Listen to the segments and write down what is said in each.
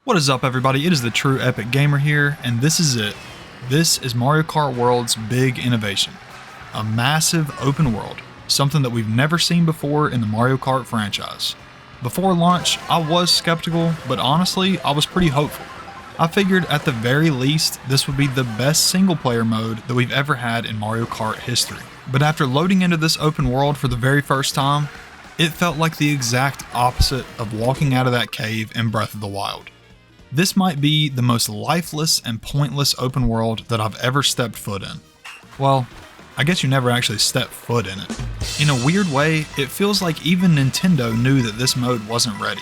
What is up, everybody? It is the True Epic Gamer here, and this is it. This is Mario Kart World's big innovation. A massive open world, something that we've never seen before in the Mario Kart franchise. Before launch, I was skeptical, but honestly, I was pretty hopeful. I figured at the very least, this would be the best single player mode that we've ever had in Mario Kart history. But after loading into this open world for the very first time, it felt like the exact opposite of walking out of that cave in Breath of the Wild. This might be the most lifeless and pointless open world that I've ever stepped foot in. Well, I guess you never actually stepped foot in it. In a weird way, it feels like even Nintendo knew that this mode wasn't ready.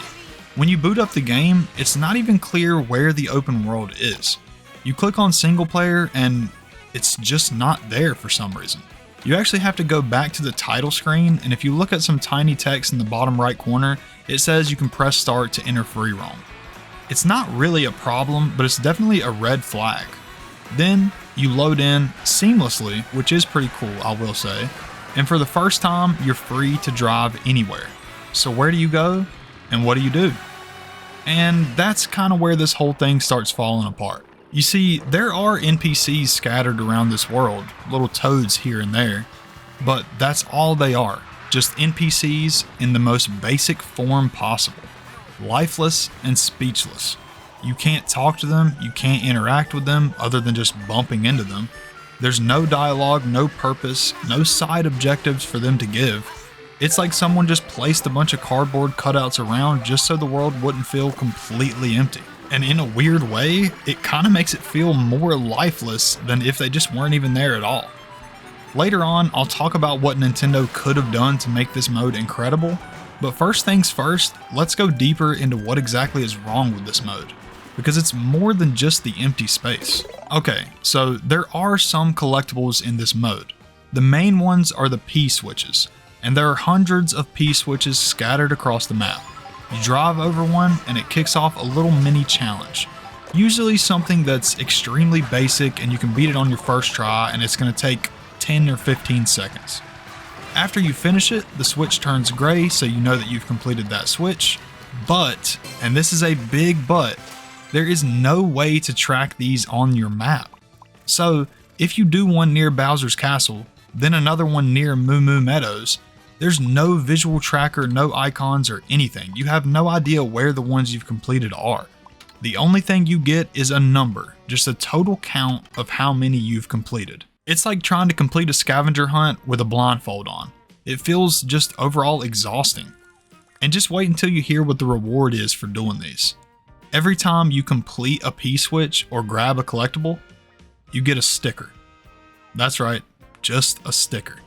When you boot up the game, it's not even clear where the open world is. You click on single player and it's just not there for some reason. You actually have to go back to the title screen, and if you look at some tiny text in the bottom right corner, it says you can press start to enter free roam. It's not really a problem, but it's definitely a red flag. Then you load in seamlessly, which is pretty cool, I will say. And for the first time, you're free to drive anywhere. So where do you go and what do you do? And that's kind of where this whole thing starts falling apart. You see, there are NPCs scattered around this world, little toads here and there, but that's all they are, just NPCs in the most basic form possible. Lifeless and speechless. You can't talk to them, you can't interact with them other than just bumping into them. There's no dialogue, no purpose, no side objectives for them to give. It's like someone just placed a bunch of cardboard cutouts around just so the world wouldn't feel completely empty. And in a weird way, it kind of makes it feel more lifeless than if they just weren't even there at all. Later on, I'll talk about what Nintendo could have done to make this mode incredible. But first things first, let's go deeper into what exactly is wrong with this mode, because it's more than just the empty space. Okay, so there are some collectibles in this mode. The main ones are the P-switches, and there are hundreds of P-switches scattered across the map. You drive over one and it kicks off a little mini challenge. Usually something that's extremely basic and you can beat it on your first try, and it's going to take 10 or 15 seconds. After you finish it, the switch turns gray, so you know that you've completed that switch. But, and this is a big but, there is no way to track these on your map. So, if you do one near Bowser's Castle, then another one near Moo Moo Meadows, there's no visual tracker, no icons or anything. You have no idea where the ones you've completed are. The only thing you get is a number, just a total count of how many you've completed. It's like trying to complete a scavenger hunt with a blindfold on. It feels just overall exhausting. And just wait until you hear what the reward is for doing these. Every time you complete a P-switch or grab a collectible, you get a sticker. That's right, just a sticker.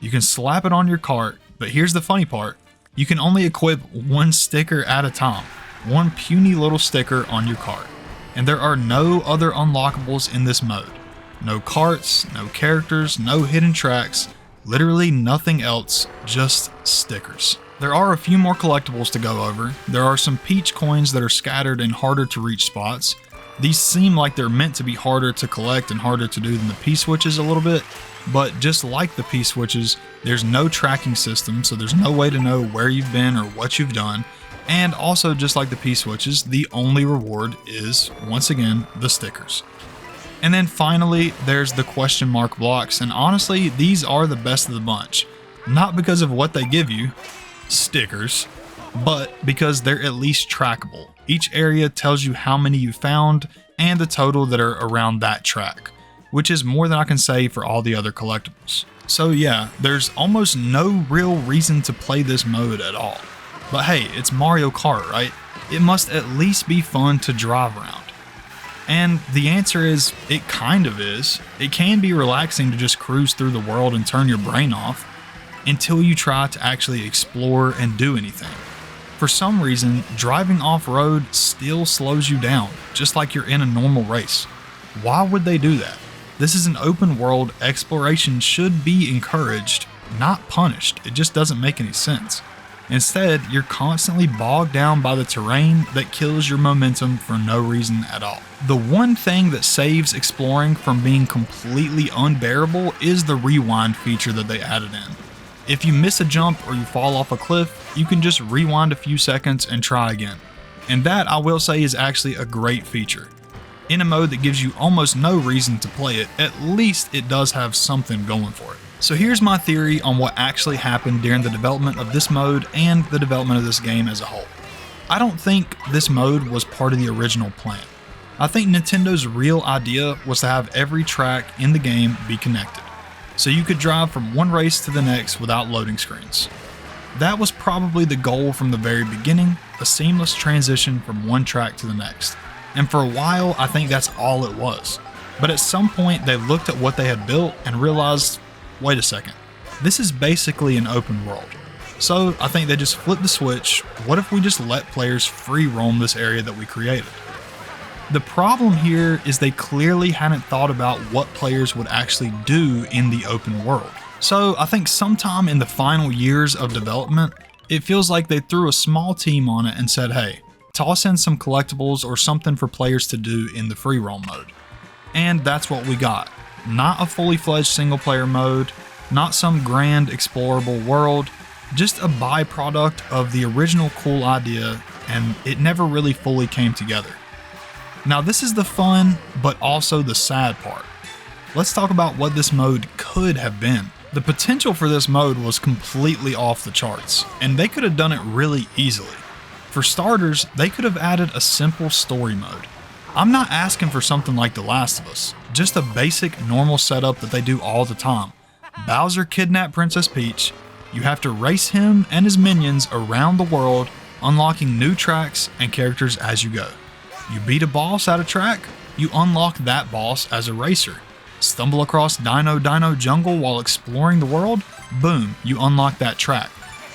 You can slap it on your cart, but here's the funny part. You can only equip one sticker at a time. One puny little sticker on your cart. And there are no other unlockables in this mode. No carts, no characters, no hidden tracks, literally nothing else, just stickers. There are a few more collectibles to go over. There are some peach coins that are scattered in harder to reach spots. These seem like they're meant to be harder to collect and harder to do than the P-switches a little bit, but just like the P-switches, there's no tracking system, so there's no way to know where you've been or what you've done. And also, just like the P-switches, the only reward is, once again, the stickers. And then finally, there's the question mark blocks, and honestly, these are the best of the bunch. Not because of what they give you, stickers, but because they're at least trackable. Each area tells you how many you found and the total that are around that track, which is more than I can say for all the other collectibles. So yeah, there's almost no real reason to play this mode at all. But hey, it's Mario Kart, right? It must at least be fun to drive around. And the answer is, it kind of is. It can be relaxing to just cruise through the world and turn your brain off, until you try to actually explore and do anything. For some reason, driving off-road still slows you down, just like you're in a normal race. Why would they do that? This is an open world. Exploration should be encouraged, not punished. It just doesn't make any sense. Instead, you're constantly bogged down by the terrain that kills your momentum for no reason at all. The one thing that saves exploring from being completely unbearable is the rewind feature that they added in. If you miss a jump or you fall off a cliff, you can just rewind a few seconds and try again. And that, I will say, is actually a great feature. In a mode that gives you almost no reason to play it, at least it does have something going for it. So here's my theory on what actually happened during the development of this mode and the development of this game as a whole. I don't think this mode was part of the original plan. I think Nintendo's real idea was to have every track in the game be connected, so you could drive from one race to the next without loading screens. That was probably the goal from the very beginning, a seamless transition from one track to the next. And for a while, I think that's all it was. But at some point, they looked at what they had built and realized, wait a second, this is basically an open world. So I think they just flipped the switch. What if we just let players free roam this area that we created? The problem here is they clearly hadn't thought about what players would actually do in the open world. So I think sometime in the final years of development, it feels like they threw a small team on it and said, hey, toss in some collectibles or something for players to do in the free roam mode. And that's what we got. Not a fully fledged single player mode, not some grand explorable world, just a byproduct of the original cool idea, and it never really fully came together. Now this is the fun, but also the sad part. Let's talk about what this mode could have been. The potential for this mode was completely off the charts, and they could have done it really easily. For starters, they could have added a simple story mode. I'm not asking for something like The Last of Us, just a basic normal setup that they do all the time. Bowser kidnapped Princess Peach, you have to race him and his minions around the world, unlocking new tracks and characters as you go. You beat a boss at a track, you unlock that boss as a racer. Stumble across Dino Jungle while exploring the world, boom, you unlock that track.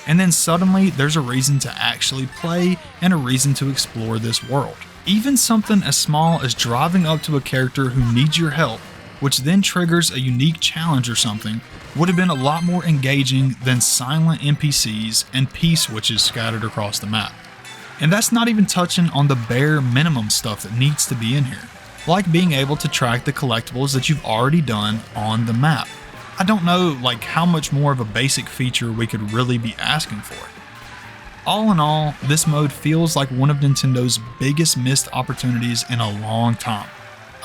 And then suddenly there's a reason to actually play and a reason to explore this world. Even something as small as driving up to a character who needs your help, which then triggers a unique challenge or something, would have been a lot more engaging than silent NPCs and P-switches scattered across the map. And that's not even touching on the bare minimum stuff that needs to be in here, like being able to track the collectibles that you've already done on the map. I don't know how much more of a basic feature we could really be asking for. All in all, this mode feels like one of Nintendo's biggest missed opportunities in a long time.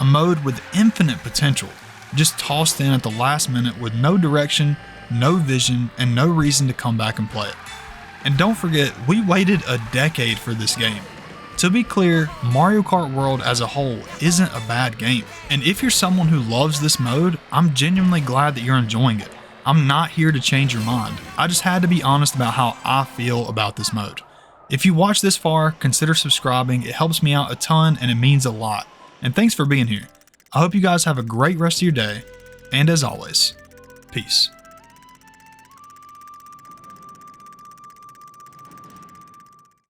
A mode with infinite potential, just tossed in at the last minute with no direction, no vision, and no reason to come back and play it. And don't forget, we waited a decade for this game. To be clear, Mario Kart World as a whole isn't a bad game, and if you're someone who loves this mode, I'm genuinely glad that you're enjoying it. I'm not here to change your mind, I just had to be honest about how I feel about this mode. If you watched this far, consider subscribing, it helps me out a ton and it means a lot. And thanks for being here. I hope you guys have a great rest of your day, and as always, peace.